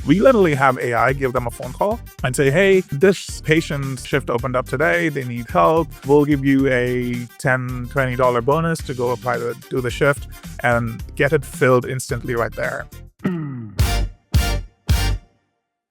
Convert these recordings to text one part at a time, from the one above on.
We literally have AI give them a phone call and say, hey, this patient's shift opened up today. They need help. We'll give you a $10, $20 bonus to go apply to do the shift and get it filled instantly right there.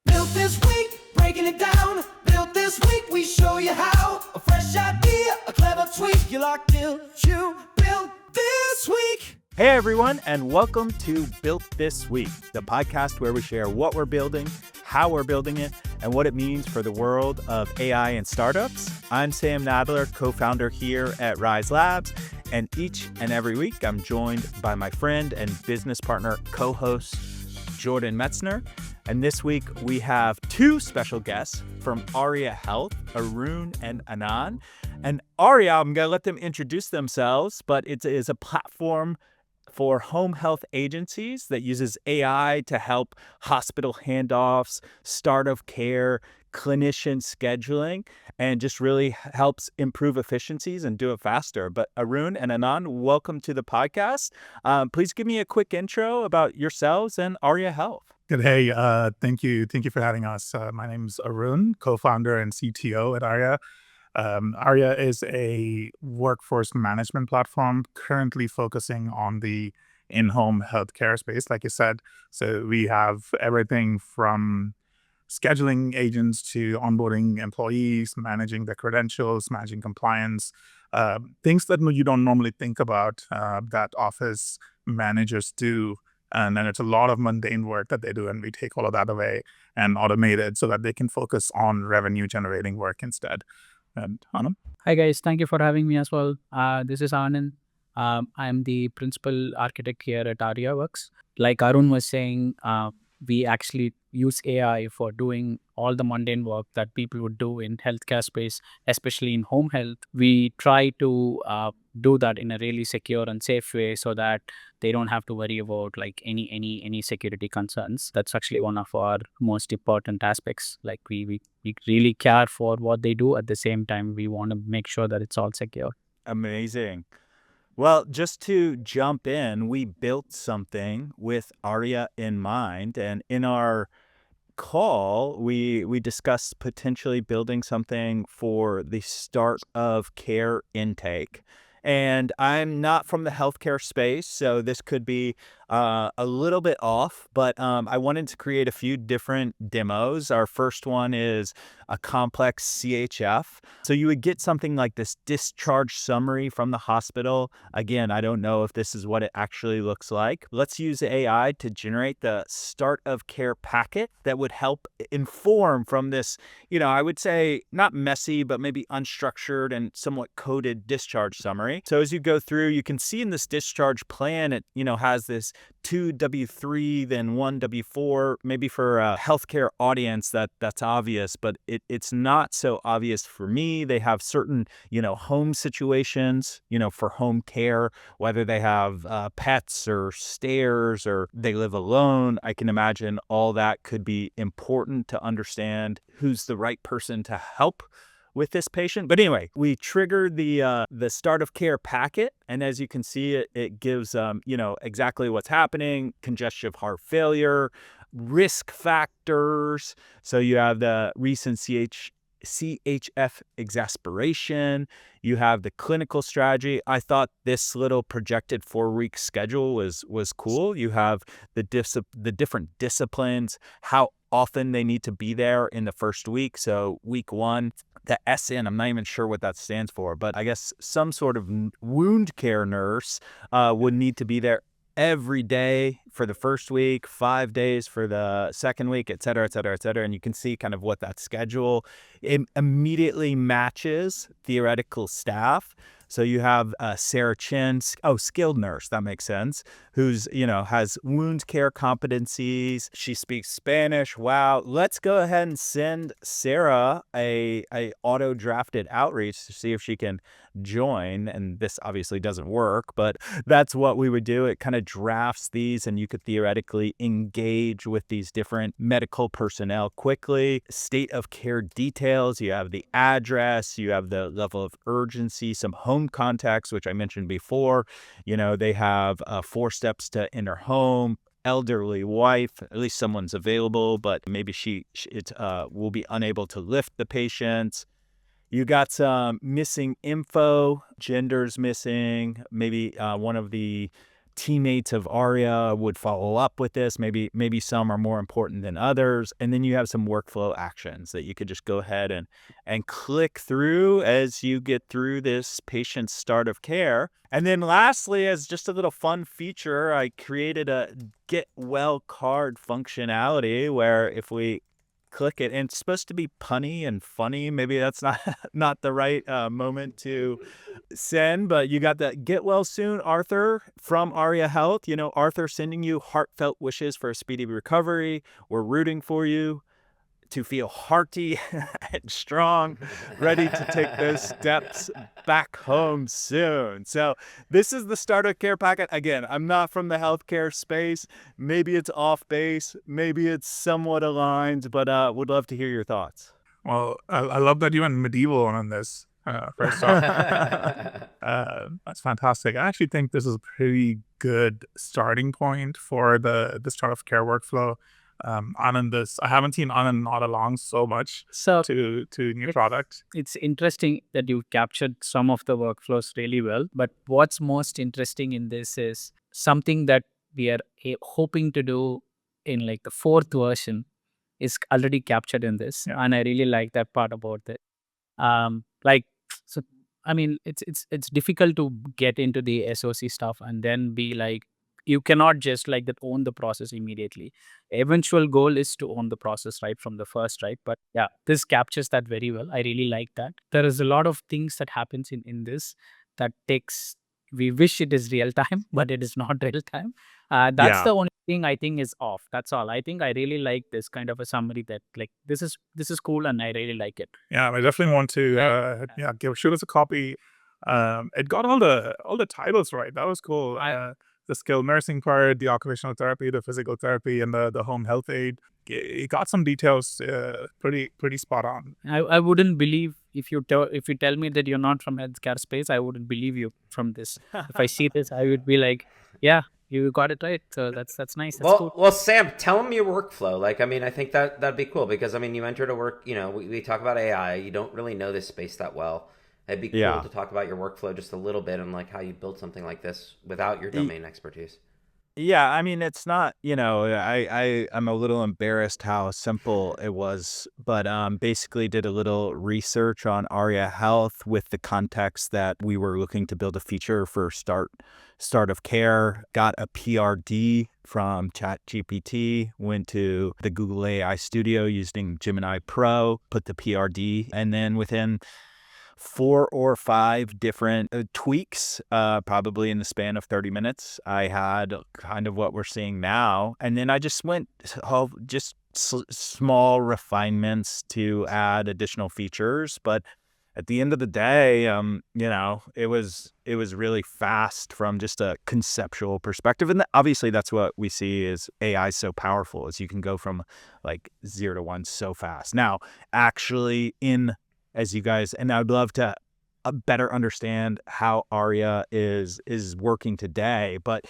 Built this week, breaking it down. Built this week, we show you how. A fresh idea, a clever tweak. You locked in, you built this week. Hey everyone, and welcome to Built This Week, the podcast where we share what we're building, how we're building it, and what it means for the world of AI and startups. I'm Sam Nadler, co-founder here at Rise Labs, and each and every week I'm joined by my friend and business partner, co-host Jordan Metzner. And this week we have two special guests from Arya Health, Arun and Anand. And Arya, I'm going to let them introduce themselves, but it is a platform for home health agencies that uses AI to help hospital handoffs, start of care, clinician scheduling, and just really helps improve efficiencies and do it faster. But Arun and Anand, welcome to the podcast. Please give me a quick intro about yourselves and Arya Health. Good. Hey, thank you. Thank you for having us. My name's Arun, co-founder and CTO at Arya. Arya is a workforce management platform currently focusing on the in-home healthcare space, like you said. So we have everything from scheduling agents to onboarding employees, managing the credentials, managing compliance, things that you don't normally think about that office managers do. And then it's a lot of mundane work that they do, and we take all of that away and automate it so that they can focus on revenue generating work instead. And Anand? Hi guys, thank you for having me as well. This is Anand. I'm the principal architect here at Arya Works. Like Arun was saying, we actually use AI for doing all the mundane work that people would do in healthcare space, especially in home health. We try to do that in a really secure and safe way so that they don't have to worry about like any security concerns. That's actually one of our most important aspects. Like we really care for what they do. At the same time, we want to make sure that it's all secure. Amazing. Well, just to jump in, we built something with Arya in mind, and in our call, we discussed potentially building something for the start of care intake. And I'm not from the healthcare space, so this could be a little bit off, but I wanted to create a few different demos. Our first one is a complex CHF. So you would get something like this discharge summary from the hospital. Again, I don't know if this is what it actually looks like. Let's use AI to generate the start of care packet that would help inform from this, I would say not messy, but maybe unstructured and somewhat coded discharge summary. So as you go through, you can see in this discharge plan, it, has this 2 W3, then 1 W4. Maybe for a healthcare audience that's obvious, but it's not so obvious for me. They have certain, home situations, for home care, whether they have pets or stairs or they live alone. I can imagine all that could be important to understand who's the right person to help with this patient. But anyway, we triggered the start of care packet. And as you can see, it gives, exactly what's happening, congestive heart failure, risk factors. So you have the recent CHF exasperation. You have the clinical strategy. I thought this little projected 4-week schedule was cool. You have the different disciplines, how often they need to be there in the first week. So week 1, the SN, I'm not even sure what that stands for, but I guess some sort of wound care nurse would need to be there every day for the first week, 5 days for the second week, et cetera, et cetera, et cetera. And you can see kind of what that schedule immediately matches theoretical staff. So you have Sarah Chin, skilled nurse, that makes sense, who's, has wound care competencies. She speaks Spanish. Wow. Let's go ahead and send Sarah a auto-drafted outreach to see if she can join. And this obviously doesn't work, but that's what we would do. It kind of drafts these, and you could theoretically engage with these different medical personnel quickly. State of care details. You have the address, you have the level of urgency, some home contacts, which I mentioned before. They have 4 steps to enter home, elderly wife, at least someone's available, but maybe she will be unable to lift the patients. You got some missing info, gender's missing. Maybe one of the teammates of Arya would follow up with this. Maybe some are more important than others. And then you have some workflow actions that you could just go ahead and click through as you get through this patient's start of care. And then lastly, as just a little fun feature, I created a get well card functionality where if we click it, and it's supposed to be punny and funny. Maybe that's not the right moment to send, but you got the get well soon, Arthur, from Arya Health. Arthur sending you heartfelt wishes for a speedy recovery. We're rooting for you to feel hearty and strong, ready to take those steps back home soon. So this is the starter care packet. Again, I'm not from the healthcare space. Maybe it's off base. Maybe it's somewhat aligned, but would love to hear your thoughts. Well, I love that you went medieval on this. First off, that's fantastic. I actually think this is a pretty good starting point for the start of care workflow. I haven't seen on and not along so much So to new product. it's interesting that you captured some of the workflows really well. But what's most interesting in this is something that we are hoping to do in like the fourth version is already captured in this. Yeah. And I really like that part about it. Like, so, I mean, it's difficult to get into the SOC stuff and then be like, you cannot just like that own the process immediately. Eventual goal is to own the process right from the first, right? But yeah, this captures that very well. I really like that. There is a lot of things that happens in this that takes, we wish it is real time, but it is not real time. That's Yeah. the only thing I think is off. That's all. I think I really like this kind of a summary that like, this is cool and I really like it. Yeah, I definitely want to shoot us a copy. It got all the titles right. That was cool. The skilled nursing part, the occupational therapy, the physical therapy, and the home health aid. It got some details pretty spot on. I wouldn't believe if you tell me that you're not from healthcare space. I wouldn't believe you from this. If I see this, I would be like, yeah, you got it right. So that's nice. That's cool. Well, Sam, tell them your workflow. Like, I mean, I think that'd be cool because I mean, you entered a work. We talk about AI. You don't really know this space that well. It'd be cool to talk about your workflow just a little bit and like how you build something like this without your domain expertise. Yeah, I mean, it's not, I'm a little embarrassed how simple it was, but basically did a little research on Arya Health with the context that we were looking to build a feature for start of care, got a PRD from ChatGPT, went to the Google AI Studio using Gemini Pro, put the PRD, and then within 4 or 5 different tweaks, probably in the span of 30 minutes, I had kind of what we're seeing now. And then I just went small refinements to add additional features. But at the end of the day, it was really fast from just a conceptual perspective. And obviously that's what we see is AI is so powerful, is you can go from like 0 to 1 so fast. Now, actually as you guys, and I'd love to better understand how Arya is working today, but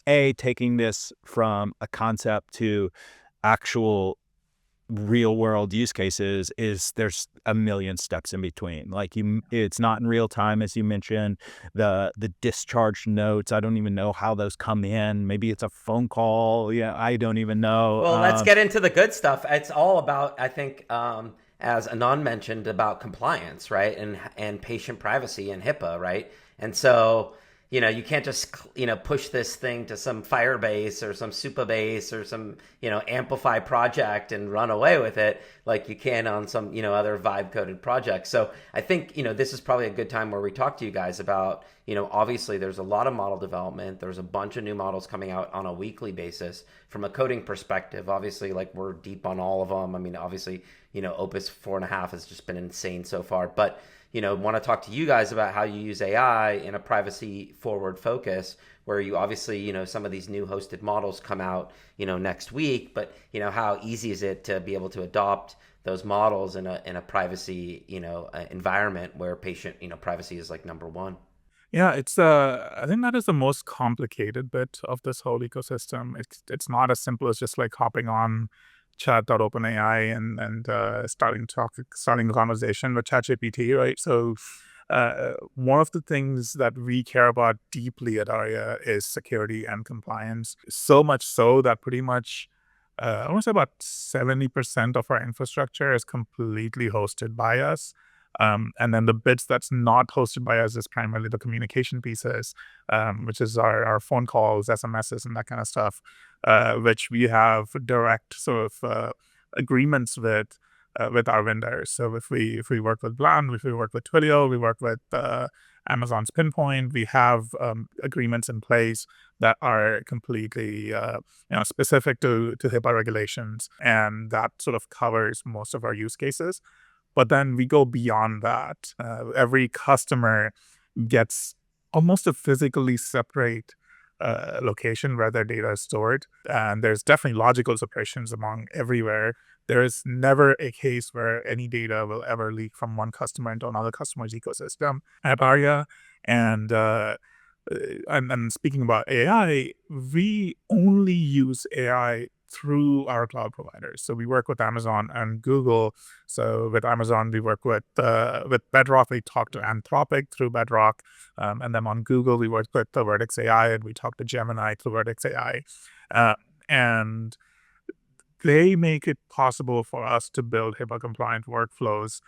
taking this from a concept to actual real world use cases is there's a million steps in between. Like it's not in real time, as you mentioned. The discharge notes, I don't even know how those come in. Maybe it's a phone call. Yeah, I don't even know. Well, let's get into the good stuff. It's all about, I think, as Anand mentioned, about compliance, right? And patient privacy and HIPAA, right? And so, you can't just, push this thing to some Firebase or some Supabase or some, Amplify project and run away with it like you can on some, other Vibe coded projects. So I think, this is probably a good time where we talk to you guys about, obviously there's a lot of model development. There's a bunch of new models coming out on a weekly basis from a coding perspective. Obviously, like we're deep on all of them. I mean, obviously, Opus 4.5 has just been insane so far, but want to talk to you guys about how you use AI in a privacy forward focus where you obviously, some of these new hosted models come out, next week, but how easy is it to be able to adopt those models in a privacy, environment where patient, privacy is like number one? Yeah, I think that is the most complicated bit of this whole ecosystem. It's not as simple as just like hopping on chat.openai and starting a conversation with ChatGPT, right? So one of the things that we care about deeply at Arya is security and compliance. So much so that pretty much I want to say about 70% of our infrastructure is completely hosted by us. And then the bits that's not hosted by us is primarily the communication pieces, which is our phone calls, SMSs, and that kind of stuff, which we have direct sort of agreements with our vendors. So if we work with Bland, if we work with Twilio, we work with Amazon's Pinpoint, we have agreements in place that are completely specific to HIPAA regulations, and that sort of covers most of our use cases. But then we go beyond that. Every customer gets almost a physically separate location where their data is stored. And there's definitely logical separations among everywhere. There is never a case where any data will ever leak from one customer into another customer's ecosystem at Arya. And and speaking about AI, we only use AI through our cloud providers. So we work with Amazon and Google. So with Amazon, we work with Bedrock. We talk to Anthropic through Bedrock, and then on Google, we work with the Vertex AI, and we talk to Gemini through Vertex AI, and they make it possible for us to build HIPAA compliant workflows,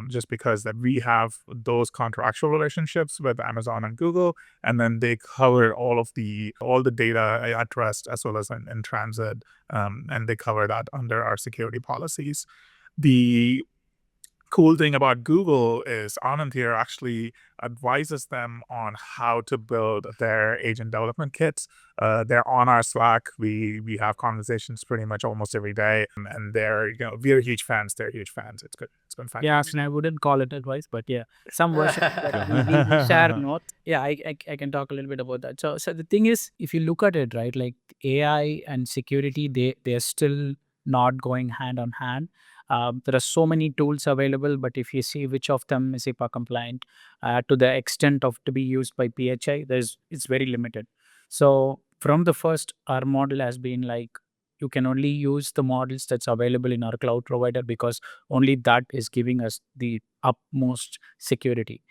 just because that we have those contractual relationships with Amazon and Google, and then they cover all the data at rest as well as in transit, and they cover that under our security policies. The cool thing about Google is Anand here actually advises them on how to build their agent development kits. They're on our Slack. We have conversations pretty much almost every day, and we're huge fans. They're huge fans. It's good. It's been fun. Yeah, and I wouldn't call it advice, but yeah, some version that we share notes. Yeah, I can talk a little bit about that. So the thing is, if you look at it, right, like AI and security, they're still not going hand on hand. There are so many tools available, but if you see which of them is HIPAA compliant, to the extent of to be used by PHI, it's very limited. So from the first, our model has been like you can only use the models that's available in our cloud provider because only that is giving us the utmost security.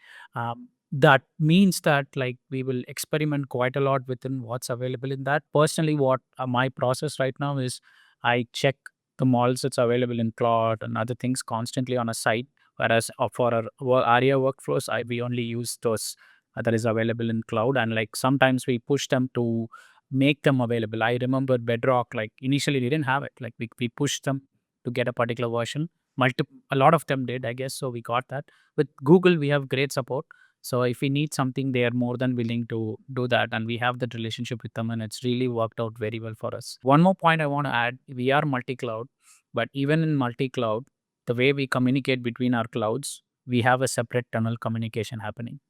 That means that like we will experiment quite a lot within what's available in that. Personally, what my process right now is I check the models that's available in cloud and other things constantly on a site. Whereas for our Arya workflows, we only use those that is available in cloud, and like sometimes we push them to make them available. I remember Bedrock, like initially we didn't have it. Like we pushed them to get a particular version. A lot of them did, I guess. So we got that. With Google, we have great support. So if we need something, they are more than willing to do that. And we have that relationship with them, and it's really worked out very well for us. One more point I want to add, we are multi-cloud, but even in multi-cloud, the way we communicate between our clouds, we have a separate tunnel communication happening.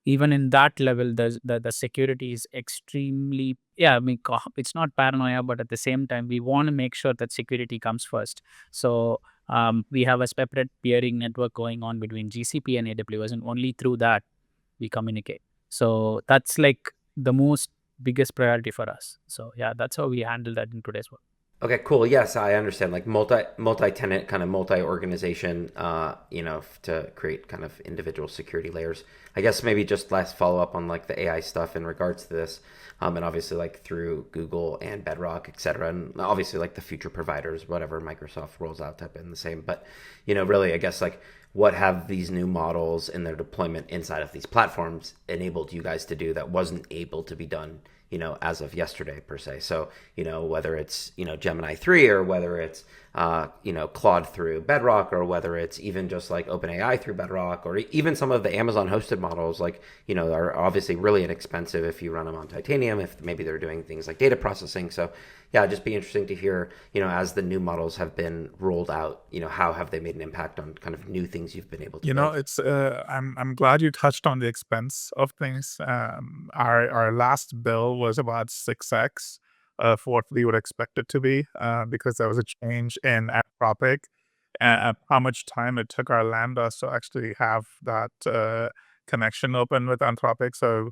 Even in that level, the security is extremely, yeah, I mean, it's not paranoia, but at the same time, we want to make sure that security comes first. So we have a separate peering network going on between GCP and AWS, and only through that we communicate. So that's like the most biggest priority for us. So yeah, that's how we handle that in today's world. Okay, cool. Yes, I understand. Like multi-tenant, kind of multi-organization, to create kind of individual security layers. I guess maybe just last follow up on like the AI stuff in regards to this, and obviously like through Google and Bedrock, et cetera, and obviously like the future providers, whatever Microsoft rolls out, have been the same. But really, I guess like what have these new models in their deployment inside of these platforms enabled you guys to do that wasn't able to be done, as of yesterday per se. So, whether it's, Gemini 3 or whether it's, Claude through Bedrock, or whether it's even just like OpenAI through Bedrock, or even some of the Amazon hosted models, like, are obviously really inexpensive if you run them on Titanium, if maybe they're doing things like data processing. So yeah, it'd just be interesting to hear, as the new models have been rolled out, how have they made an impact on kind of new things you've been able to build? It's I'm glad you touched on the expense of things. Our last bill was about 6x of what we would expect it to be, because there was a change in Anthropic and how much time it took our lambdas to actually have that connection open with Anthropic. So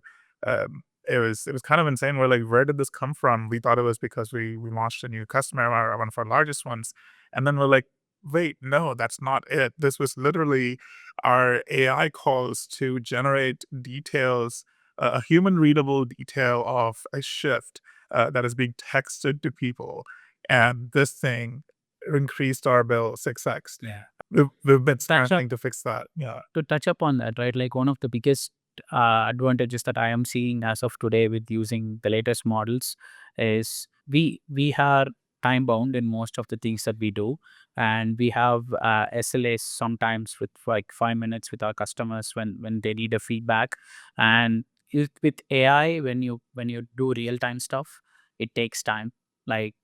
it was kind of insane. We're like, where did this come from? We thought it was because we launched a new customer, one of our largest ones, and then we're like, wait, no, that's not it. This was literally our AI calls to generate details, a human readable detail of a shift that is being texted to people, and this thing increased our bill 6x. Yeah. We've been Touch up, trying to fix that. Yeah. to touch upon that, right? Like one of the biggest advantages that I am seeing as of today with using the latest models is we are time bound in most of the things that we do, and we have SLAs sometimes with like 5 minutes with our customers when they need a feedback. And with AI, when you do real time stuff, it takes time. Like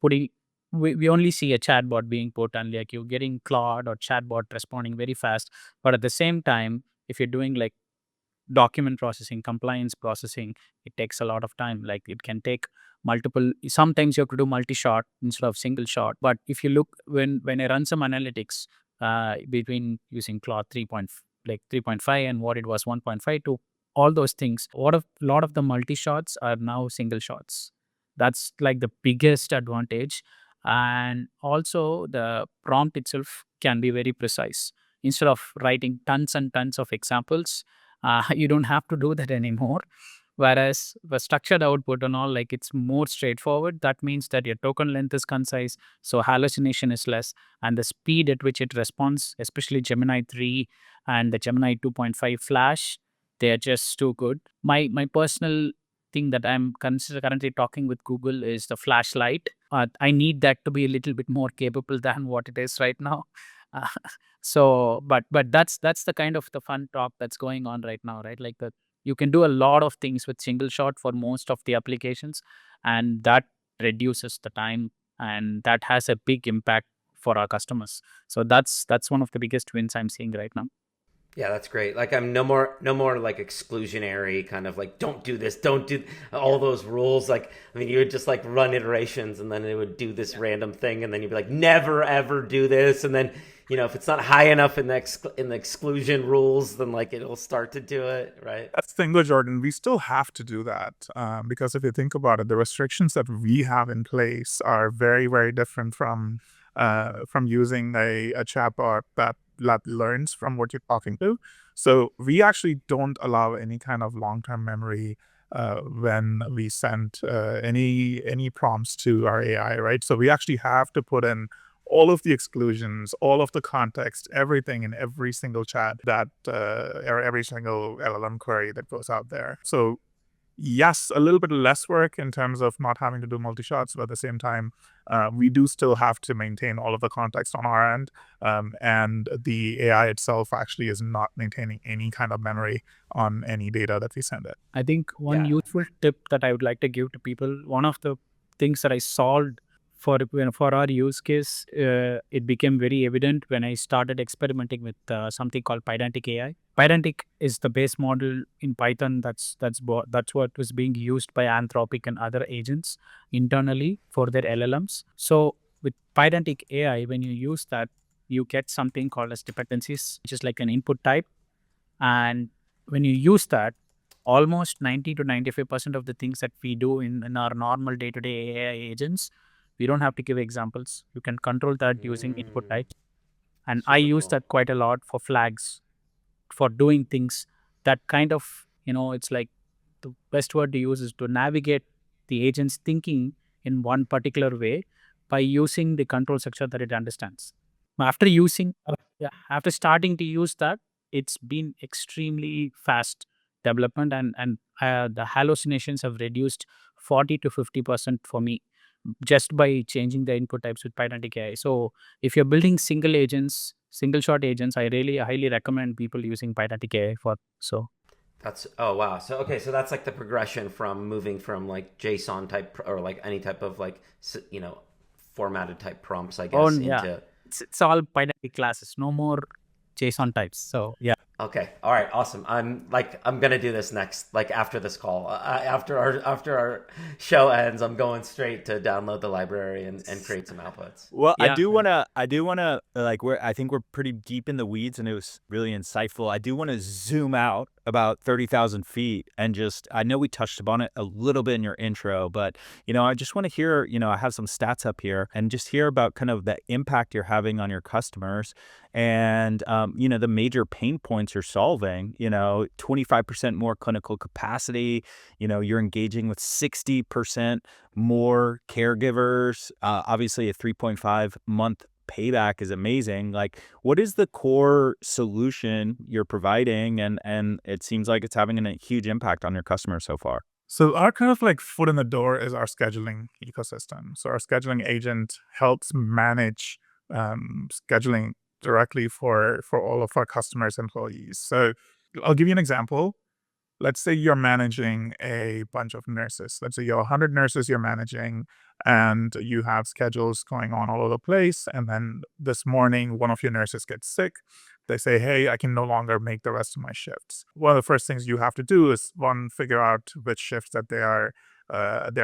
putting we only see a chatbot being put, and like you're getting Claude or chatbot responding very fast. But at the same time, if you're doing like document processing, compliance processing, it takes a lot of time. Like it can take multiple, sometimes you have to do multi-shot instead of single shot. But if you look, when I run some analytics between using Claude 3.5 and what it was 1.5 to all those things, a lot of the multi-shots are now single shots. That's like the biggest advantage. And also the prompt itself can be very precise. Instead of writing tons and tons of examples, you don't have to do that anymore. Whereas the structured output and all, like it's more straightforward. That means that your token length is concise, so hallucination is less, and the speed at which it responds, especially Gemini 3 and the Gemini 2.5 Flash, they are just too good. My personal thing that I'm currently talking with Google is the flashlight. I need that to be a little bit more capable than what it is right now. Uh, but that's the kind of the fun talk that's going on right now, right? Like you can do a lot of things with single shot for most of the applications, and that reduces the time, and that has a big impact for our customers. So that's one of the biggest wins I'm seeing right now. Yeah, that's great. Like I'm no more like exclusionary kind of like don't do this, don't do all those rules. Like I mean, you would just like run iterations and then it would do this random thing, and then you'd be like never ever do this, and then if it's not high enough in the exclusion rules, then like it'll start to do it, right? That's the thing with Jordan. We still have to do that because if you think about it, the restrictions that we have in place are very, very different from using a chatbot that learns from what you're talking to. So we actually don't allow any kind of long-term memory when we send any prompts to our AI, right? So we actually have to put in all of the exclusions, all of the context, everything in every single chat that or every single LLM query that goes out there. So yes, a little bit less work in terms of not having to do multi-shots, but at the same time, we do still have to maintain all of the context on our end. And the AI itself actually is not maintaining any kind of memory on any data that we send it. I think one Yeah. useful tip that I would like to give to people, one of the things that I solved for our use case, it became very evident when I started experimenting with something called Pydantic AI. Pydantic is the base model in Python that's what was being used by Anthropic and other agents internally for their LLMs. So with Pydantic AI, when you use that, you get something called as dependencies, which is like an input type. And when you use that, almost 90 to 95% of the things that we do in our normal day-to-day AI agents, we don't have to give examples. You can control that using input type. And I Super use cool. that quite a lot for flags, for doing things that kind of, it's like the best word to use is to navigate the agent's thinking in one particular way by using the control structure that it understands. After starting to use that, it's been extremely fast development, and the hallucinations have reduced 40 to 50% for me just by changing the input types with Pydantic AI. So if you're building single shot agents, I really highly recommend people using Pydantic AI for. So Oh wow. So okay, so that's like the progression from moving from like JSON type or like any type of like formatted type prompts, I guess, yeah, into it's all Pydantic classes, no more JSON types. So yeah. Okay. All right. Awesome. I'm gonna do this next, like after this call. After our show ends, I'm going straight to download the library and create some outputs. Well, Yeah. I do wanna like I think we're pretty deep in the weeds and it was really insightful. I do wanna zoom out about 30,000 feet and just I know we touched upon it a little bit in your intro, but I just want to hear, I have some stats up here and just hear about kind of the impact you're having on your customers and the major pain points you're solving, 25% more clinical capacity, you're engaging with 60% more caregivers. Obviously, a 3.5 month payback is amazing. Like, what is the core solution you're providing? And it seems like it's having a huge impact on your customers so far. So our kind of like foot in the door is our scheduling ecosystem. So our scheduling agent helps manage scheduling directly for all of our customers' employees. So I'll give you an example. Let's say you're managing a bunch of nurses. Let's say you're 100 nurses you're managing, and you have schedules going on all over the place. And then this morning, one of your nurses gets sick. They say, "Hey, I can no longer make the rest of my shifts." One of the first things you have to do is one, figure out which shifts that they're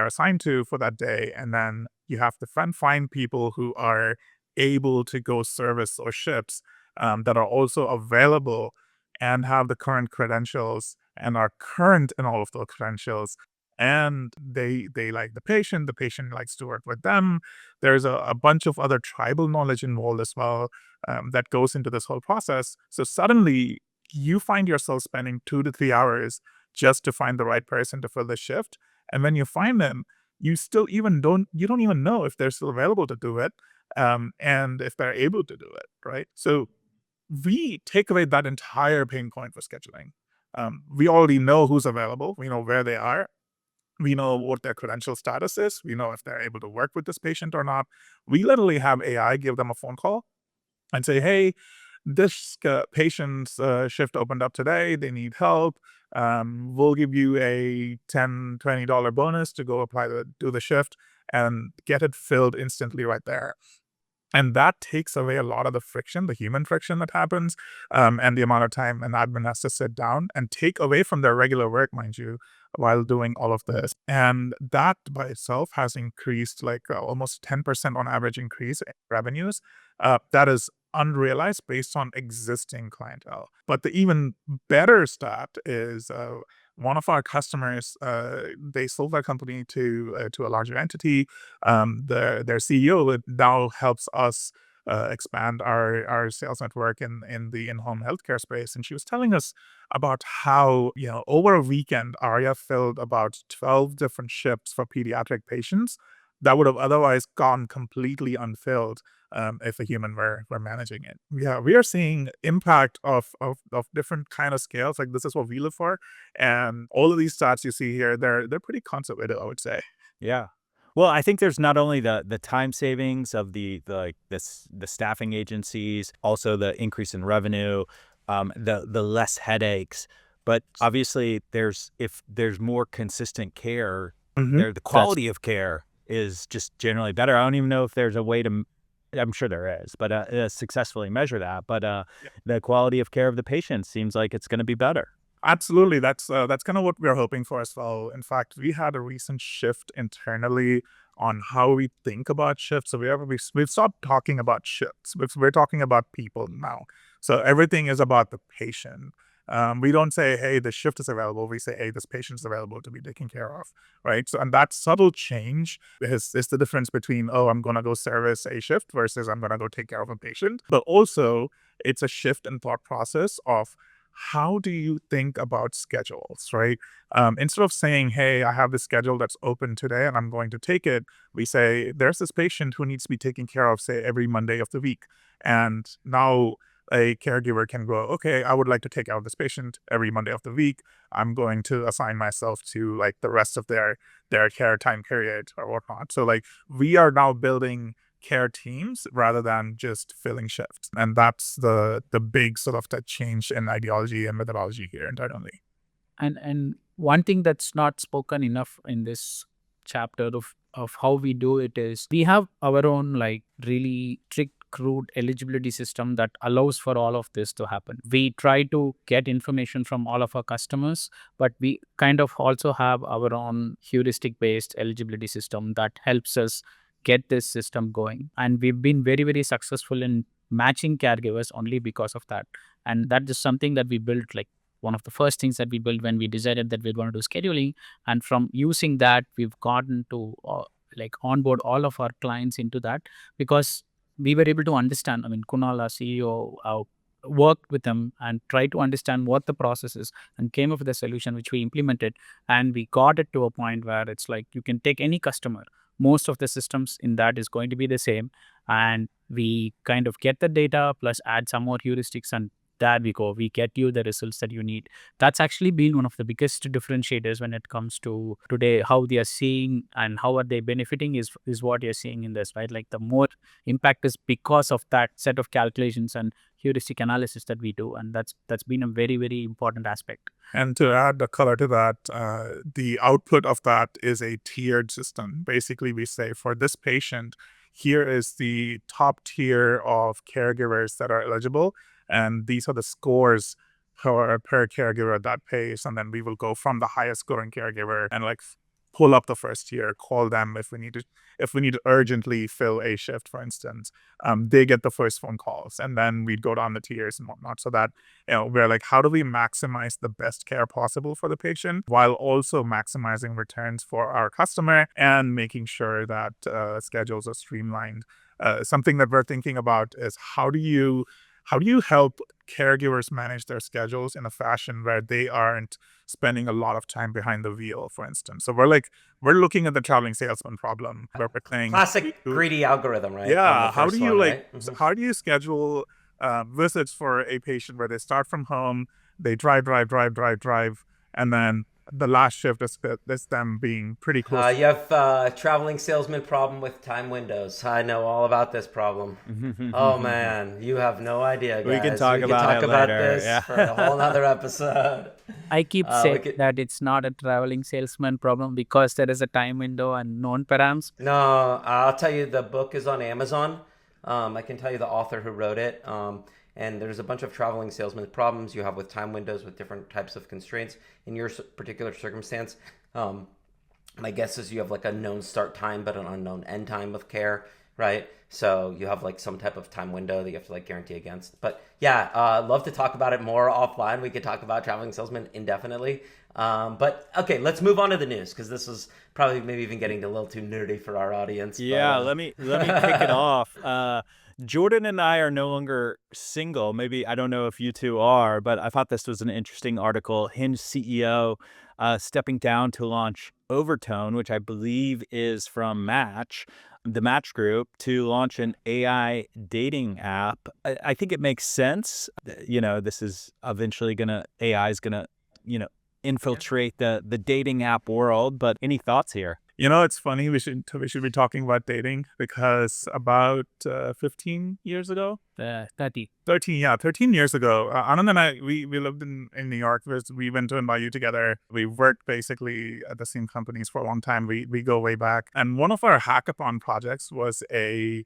assigned to for that day, and then you have to find people who are able to go service those shifts, that are also available and have the current credentials and are current in all of those credentials, and they like the patient likes to work with them. There's a bunch of other tribal knowledge involved as well, that goes into this whole process. So suddenly you find yourself spending 2 to 3 hours just to find the right person to fill the shift, and when you find them, you don't even know if they're still available to do it, and if they're able to do it, right? So we take away that entire pain point for scheduling. We already know who's available. We know where they are. We know what their credential status is. We know if they're able to work with this patient or not. We literally have AI give them a phone call and say, "Hey, this patient's shift opened up today. They need help. We'll give you a $10-20 bonus to go do the shift and get it filled instantly right there." And that takes away a lot of the friction, the human friction that happens, and the amount of time an admin has to sit down and take away from their regular work, mind you, while doing all of this. And that by itself has increased like almost 10% on average increase in revenues. That is unrealized based on existing clientele. But the even better stat is one of our customers, they sold their company to a larger entity. Their CEO now helps us expand our sales network in the in-home healthcare space. And she was telling us about how, over a weekend, Arya filled about 12 different shifts for pediatric patients that would have otherwise gone completely unfilled, if a human were managing it. Yeah, we are seeing impact of different kind of scales. Like, this is what we live for. And all of these stats you see here, they're pretty conservative, I would say. Yeah. Well, I think there's not only the time savings of the staffing agencies, also the increase in revenue, the less headaches, but obviously if there's more consistent care, the quality of care is just generally better. I don't even know if there's a way to, I'm sure there is, but successfully measure that. But the quality of care of the patient seems like it's going to be better. Absolutely. That's kind of what we're hoping for as well. In fact, we had a recent shift internally on how we think about shifts. So we've stopped talking about shifts. We're talking about people now. So everything is about the patient. We don't say, "Hey, the shift is available." We say, "Hey, this patient is available to be taken care of," right? So, and that subtle change is the difference between, "Oh, I'm gonna go service a shift," versus, "I'm gonna go take care of a patient." But also, it's a shift in thought process of how do you think about schedules, right? Instead of saying, "Hey, I have this schedule that's open today and I'm going to take it," we say, "There's this patient who needs to be taken care of, say, every Monday of the week." And now a caregiver can go, "Okay, I would like to take out this patient every Monday of the week. I'm going to assign myself to like the rest of their care time period or whatnot." So like, we are now building care teams rather than just filling shifts. And that's the big sort of that change in ideology and methodology here internally. And one thing that's not spoken enough in this chapter of how we do it is we have our own like really strict crude eligibility system that allows for all of this to happen. We try to get information from all of our customers, but we kind of also have our own heuristic based eligibility system that helps us get this system going. And we've been very, very successful in matching caregivers only because of that. And that is something that we built, like one of the first things that we built when we decided that we're going to do scheduling. And from using that, we've gotten to like onboard all of our clients into that, because we were able to understand. I mean, Kunal, our CEO, worked with them and tried to understand what the process is and came up with a solution which we implemented. And we got it to a point where it's like you can take any customer. Most of the systems in that is going to be the same. And we kind of get the data plus add some more heuristics, and there we go. We get you the results that you need. That's actually been one of the biggest differentiators when it comes to today, how they are seeing and how are they benefiting is what you're seeing in this, right? Like the more impact is because of that set of calculations and heuristic analysis that we do. And that's been a very, very important aspect. And to add the color to that, the output of that is a tiered system. Basically, we say for this patient, here is the top tier of caregivers that are eligible, and these are the scores per caregiver that pays. And then we will go from the highest scoring caregiver and like pull up the first tier, call them if we need to urgently fill a shift, for instance. They get the first phone calls, and then we'd go down the tiers and whatnot, so that we're like, how do we maximize the best care possible for the patient while also maximizing returns for our customer and making sure that schedules are streamlined. Something that we're thinking about is how do you help caregivers manage their schedules in a fashion where they aren't spending a lot of time behind the wheel, for instance. So we're looking at the traveling salesman problem where we're saying Classic greedy algorithm, right? Yeah. How do you how do you schedule visits for a patient where they start from home, they drive, and then the last shift is them being pretty close. You have traveling salesman problem with time windows. I know all about this problem. Oh man, you have no idea, guys. We can talk about this yeah. for a whole other episode. I keep saying that it's not a traveling salesman problem because there is a time window and known params. No, I'll tell you, the book is on Amazon. I can tell you the author who wrote it. And there's a bunch of traveling salesman problems you have with time windows with different types of constraints in your particular circumstance. My guess is you have like a known start time but an unknown end time of care, right? So you have like some type of time window that you have to like guarantee against. But yeah, love to talk about it more offline. We could talk about traveling salesmen indefinitely. But okay, let's move on to the news, because this is probably maybe even getting a little too nerdy for our audience. Yeah, but, let me kick it off. Jordan and I are no longer single. Maybe, I don't know if you two are, but I thought this was an interesting article. Hinge CEO stepping down to launch Overtone, which I believe is from Match, the Match Group, to launch an AI dating app. I think it makes sense. This is eventually AI is gonna, infiltrate the dating app world. But any thoughts here? It's funny. We should be talking about dating because about 15 years ago, 30. 13 years ago, Anand and I, we lived in New York. We went to NYU together. We worked basically at the same companies for a long time. We go way back. And one of our hackathon projects was we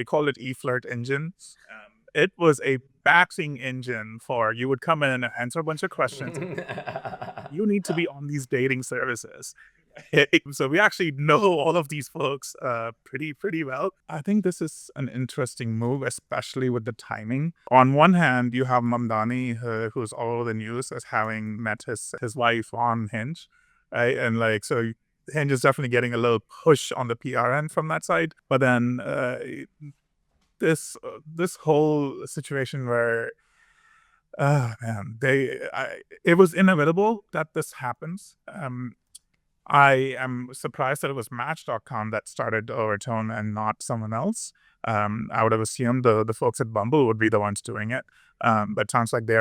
called it eFlirt Engine. It was a batching engine for, you would come in and answer a bunch of questions. You need to be on these dating services. So we actually know all of these folks pretty well. I think this is an interesting move, especially with the timing. On one hand, you have Mamdani, who's all over the news as having met his wife on Hinge, right? And like, so Hinge is definitely getting a little push on the PR end from that side. But then this whole situation where it was inevitable that this happens. I am surprised that it was Match.com that started Overtone and not someone else. I would have assumed the folks at Bumble would be the ones doing it. But it sounds like they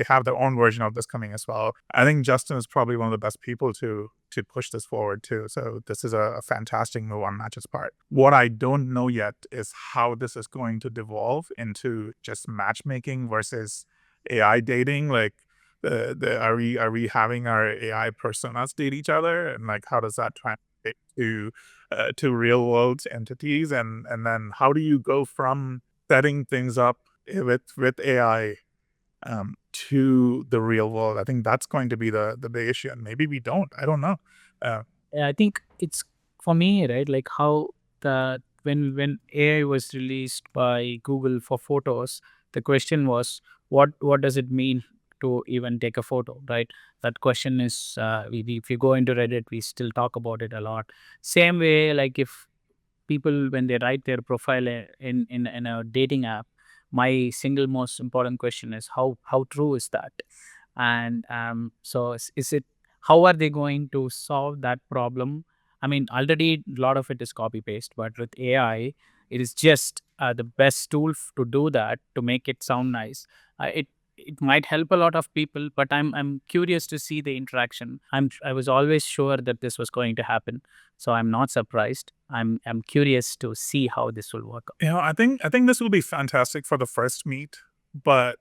have their own version of this coming as well. I think Justin is probably one of the best people to push this forward too. So this is a fantastic move on Match's part. What I don't know yet is how this is going to devolve into just matchmaking versus AI dating. Like, are we having our AI personas date each other, and like how does that to real world entities, and then how do you go from setting things up with AI to the real world? I think that's going to be the big issue, and maybe we don't. I don't know. I think it's for me, right? Like how the when AI was released by Google for photos, the question was what does it mean to even take a photo, right? That question is if you go into Reddit, we still talk about it a lot. Same way, like if people when they write their profile in a dating app, my single most important question is how true is that? And so is it how are they going to solve that problem? I mean, already a lot of it is copy paste, but with AI, it is just the best tool to do that, to make it sound nice. It might help a lot of people, but I'm curious to see the interaction. I was always sure that this was going to happen, so I'm not surprised. I'm curious to see how this will work out. I think this will be fantastic for the first meet, but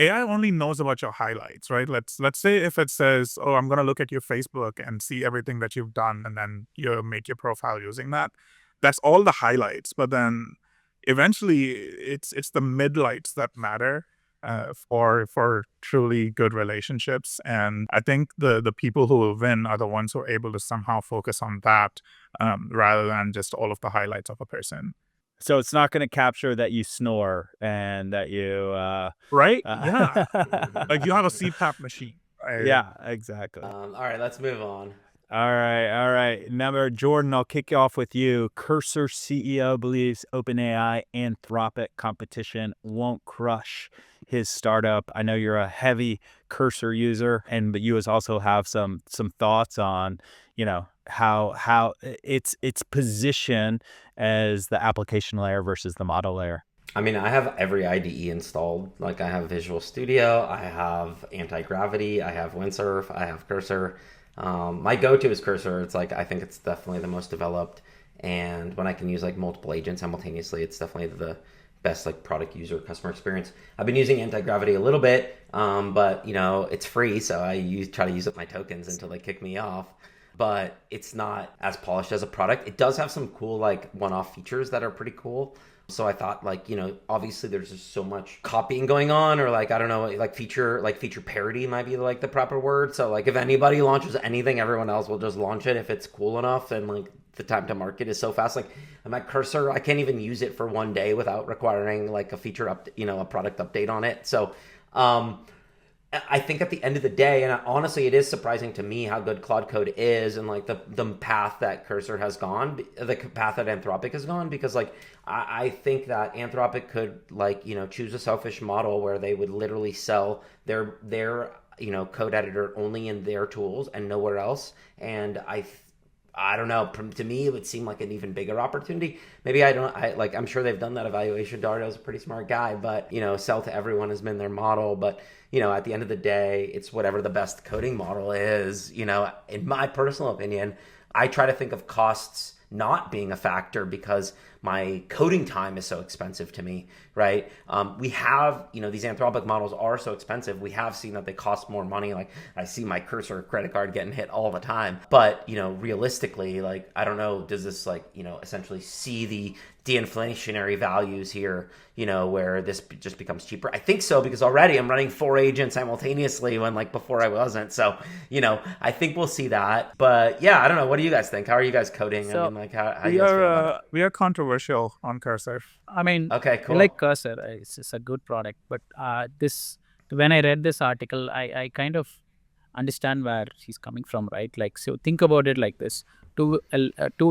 AI only knows about your highlights, right? Let's say if it says, "Oh, I'm gonna look at your Facebook and see everything that you've done," and then you make your profile using that. That's all the highlights, but then eventually it's the midlights that matter for truly good relationships. And I think the people who will win are the ones who are able to somehow focus on that rather than just all of the highlights of a person. So it's not going to capture that you snore and that you, Right? Yeah. Like you have a CPAP machine. Right? yeah, exactly. All right, let's move on. All right, all right. Number Jordan, I'll kick you off with you. Cursor CEO believes OpenAI Anthropic competition won't crush his startup. I know you're a heavy Cursor user, but you also have some thoughts on, how its position as the application layer versus the model layer. I mean, I have every IDE installed. Like, I have Visual Studio, I have Anti-Gravity, I have Windsurf, I have Cursor. My go-to is Cursor. It's like, I think it's definitely the most developed. And when I can use like multiple agents simultaneously, it's definitely the best like product user customer experience. I've been using Anti-Gravity a little bit, but it's free. So I try to use up my tokens until they kick me off. But it's not as polished as a product. It does have some cool like one-off features that are pretty cool. So I thought like, obviously there's just so much copying going on, or like, I don't know, like feature parity might be like the proper word. So like if anybody launches anything, everyone else will just launch it if it's cool enough. And like the time to market is so fast. Like I'm at Cursor, I can't even use it for one day without requiring like a feature up, a product update on it. So, I think at the end of the day, and honestly, it is surprising to me how good Claude Code is, and like the path that Cursor has gone, the path that Anthropic has gone, because like I think that Anthropic could like choose a selfish model where they would literally sell their code editor only in their tools and nowhere else, and I don't know. To me, it would seem like an even bigger opportunity. Maybe I'm sure they've done that evaluation. Dario's a pretty smart guy, but sell to everyone has been their model. But at the end of the day, it's whatever the best coding model is. In my personal opinion, I try to think of costs not being a factor because my coding time is so expensive to me, right? We have, these Anthropic models are so expensive. We have seen that they cost more money. Like I see my Cursor credit card getting hit all the time. But, realistically, like, I don't know, does this like, essentially see the de-inflationary values here, where this just becomes cheaper? I think so, because already I'm running 4 agents simultaneously when like before I wasn't. So, I think we'll see that. But yeah, I don't know. What do you guys think? How are you guys coding? So, I mean, like how you guys feel about it? We are controversial on Cursor. I mean, Okay, I cool. like Cursor. It's a good product, but this when I read this article, I kind of understand where he's coming from, right? Like, so think about it like this: 2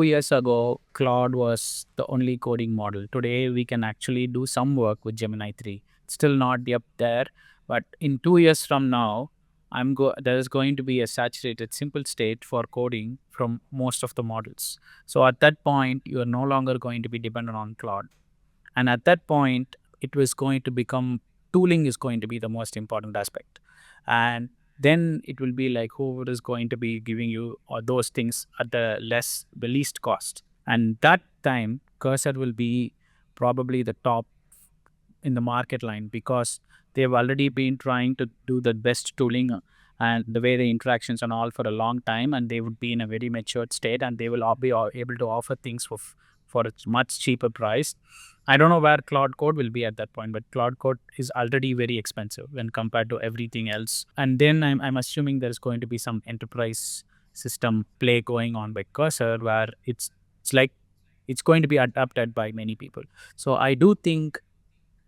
years ago, Claude was the only coding model. Today, we can actually do some work with Gemini 3. It's still not up there, but in 2 years from now, there is going to be a saturated simple state for coding from most of the models. So at that point, you are no longer going to be dependent on Claude. And at that point, it was going to become tooling is going to be the most important aspect. And then it will be like whoever is going to be giving you those things at the least cost. And that time, Cursor will be probably the top in the market line because they've already been trying to do the best tooling and the way the interactions and all for a long time, and they would be in a very matured state, and they will all be able to offer things for a much cheaper price. I don't know where Cloud Code will be at that point, but Cloud Code is already very expensive when compared to everything else. And then I'm assuming there's going to be some enterprise system play going on by Cursor, where it's like it's going to be adopted by many people. So I do think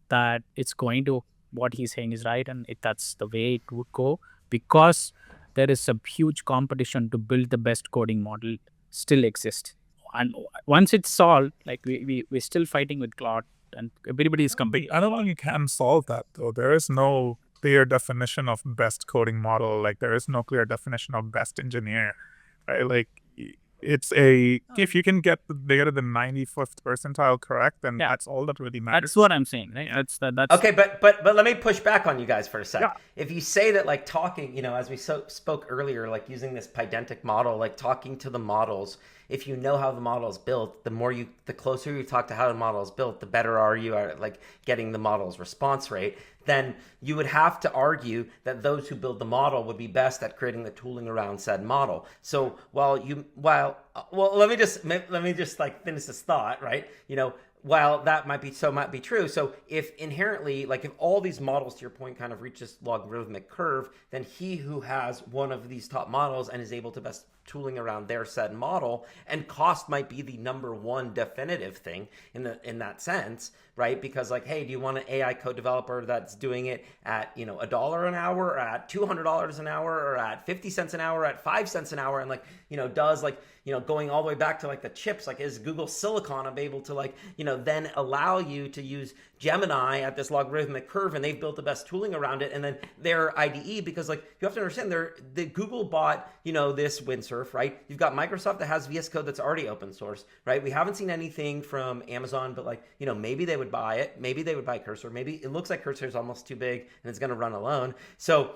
that it's going to, what he's saying is right, and that's the way it would go, because there is a huge competition to build the best coding model still exists. And once it's solved, like we're still fighting with Claude, and everybody is competing. I don't think you can solve that though. There is no clear definition of best coding model. Like there is no clear definition of best engineer, right? Like it's if you can get the 95th percentile correct, then that's all that really matters. That's what I'm saying, right? That's Okay, but let me push back on you guys for a sec. Yeah. If you say that, like, talking, as we spoke earlier, like using this Pydantic model, like talking to the models, if you know how the model is built, the closer you talk to how the model is built, the better are you at like getting the model's response rate. Then you would have to argue that those who build the model would be best at creating the tooling around said model. So let me just like finish this thought, right? While that might be true. So if inherently, like if all these models, to your point, kind of reach this logarithmic curve, then he who has one of these top models and is able to best tooling around their said model, and cost might be the number one definitive thing in that sense, right? Because like, hey, do you want an AI code developer that's doing it at $1 an hour, or at $200 an hour, or at 50 cents an hour, or at 5 cents an hour, and like does like going all the way back to like the chips, like is Google Silicon able to like then allow you to use Gemini at this logarithmic curve, and they've built the best tooling around it, and then their IDE, because like you have to understand, the Google bought this windsurf, right? You've got Microsoft that has VS Code that's already open source, right? We haven't seen anything from Amazon, but like maybe they would buy it, maybe they would buy Cursor, maybe it looks like Cursor is almost too big and it's going to run alone. So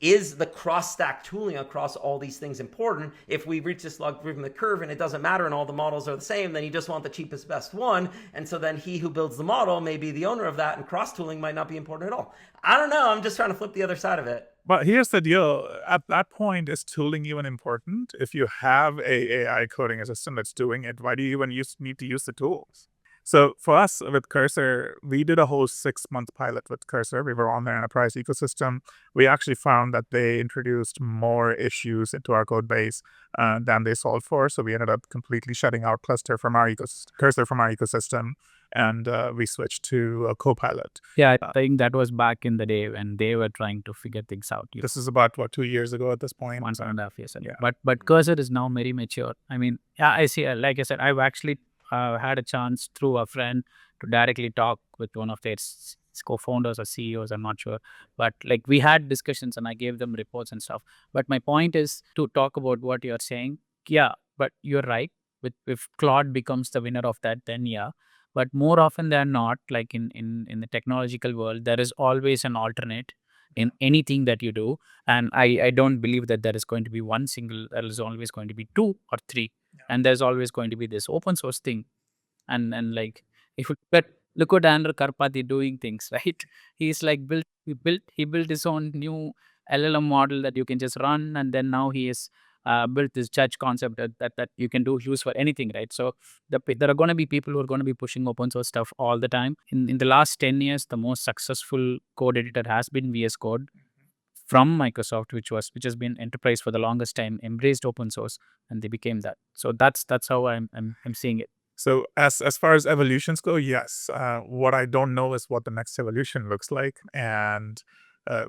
is the cross-stack tooling across all these things important? If we reach this logarithmic curve and it doesn't matter and all the models are the same, then you just want the cheapest best one, and so then he who builds the model may be the owner of that, and cross-tooling might not be important at all. I don't know. I'm just trying to flip the other side of it. But here's the deal. At that point, is tooling even important? If you have a AI coding assistant that's doing it, why do you even need to use the tools? So for us with Cursor, we did a whole 6-month pilot with Cursor. We were on their enterprise ecosystem. We actually found that they introduced more issues into our code base than they solved for. So we ended up completely shutting out Cursor from our ecosystem. And we switched to a Copilot. Yeah, I think that was back in the day when they were trying to figure things out. This is about 2 years ago at this point. 1.5 years ago. Yeah. But Cursor is now very mature. I mean, yeah, I see. Like I said, I've actually had a chance through a friend to directly talk with one of their co-founders or CEOs. I'm not sure, but like we had discussions and I gave them reports and stuff. But my point is to talk about what you're saying. Yeah, but you're right. If Claude becomes the winner of that, then yeah. But more often than not, like in the technological world, there is always an alternate in anything that you do. And I don't believe that there is going to be one single, there is always going to be 2 or 3. Yeah. And there's always going to be this open source thing. And like, look at Andrew Karpathy doing things, right? He's like he built his own new LLM model that you can just run. And then now he is built this judge concept that you can use for anything, right? So there are going to be people who are going to be pushing open source stuff all the time. In the last 10 years, the most successful code editor has been VS Code from Microsoft, which has been enterprise for the longest time, embraced open source, and they became that. So that's how I'm seeing it. So as far as evolutions go, yes. What I don't know is what the next evolution looks like, and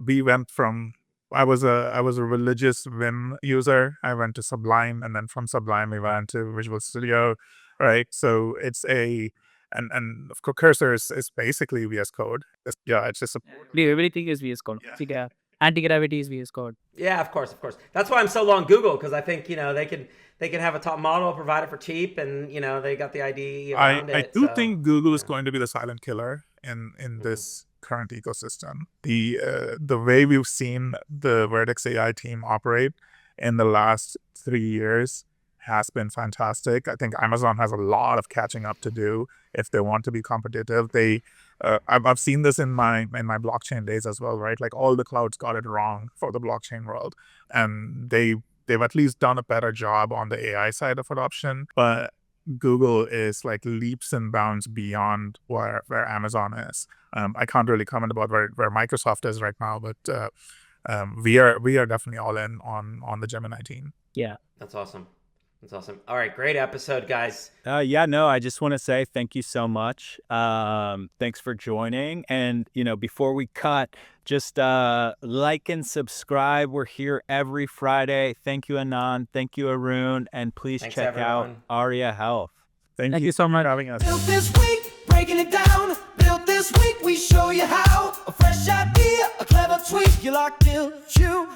we went from. I was a religious Vim user. I went to Sublime, and then from Sublime we went to Visual Studio, right? So it's and of course Cursor is basically VS Code. It's just everything is VS Code. Yeah. Anti-gravity is VS Code. Yeah, of course. That's why I'm so long Google, because I think they can have a top model, provide it for cheap, and they got the IDE around it. I do think Google is going to be the silent killer in this current ecosystem. The way we've seen the Vertex AI team operate in the last 3 years has been fantastic. I think Amazon has a lot of catching up to do if they want to be competitive. I've seen this in my blockchain days as well, right? Like all the clouds got it wrong for the blockchain world, and they've at least done a better job on the AI side of adoption. But Google is like leaps and bounds beyond where Amazon is. I can't really comment about where Microsoft is right now, but we are definitely all in on the Gemini team. Yeah. That's awesome. That's awesome. All right, great episode, guys. I just want to say thank you so much. Thanks for joining. And, before we cut, just like and subscribe. We're here every Friday. Thank you, Anand. Thank you, Arun. And please Thanks, check out everyone. Arya Health. Thank you so much for having us. Built this week, breaking it down. Built this week, we show you how. A fresh idea, a clever tweak. You're locked in, you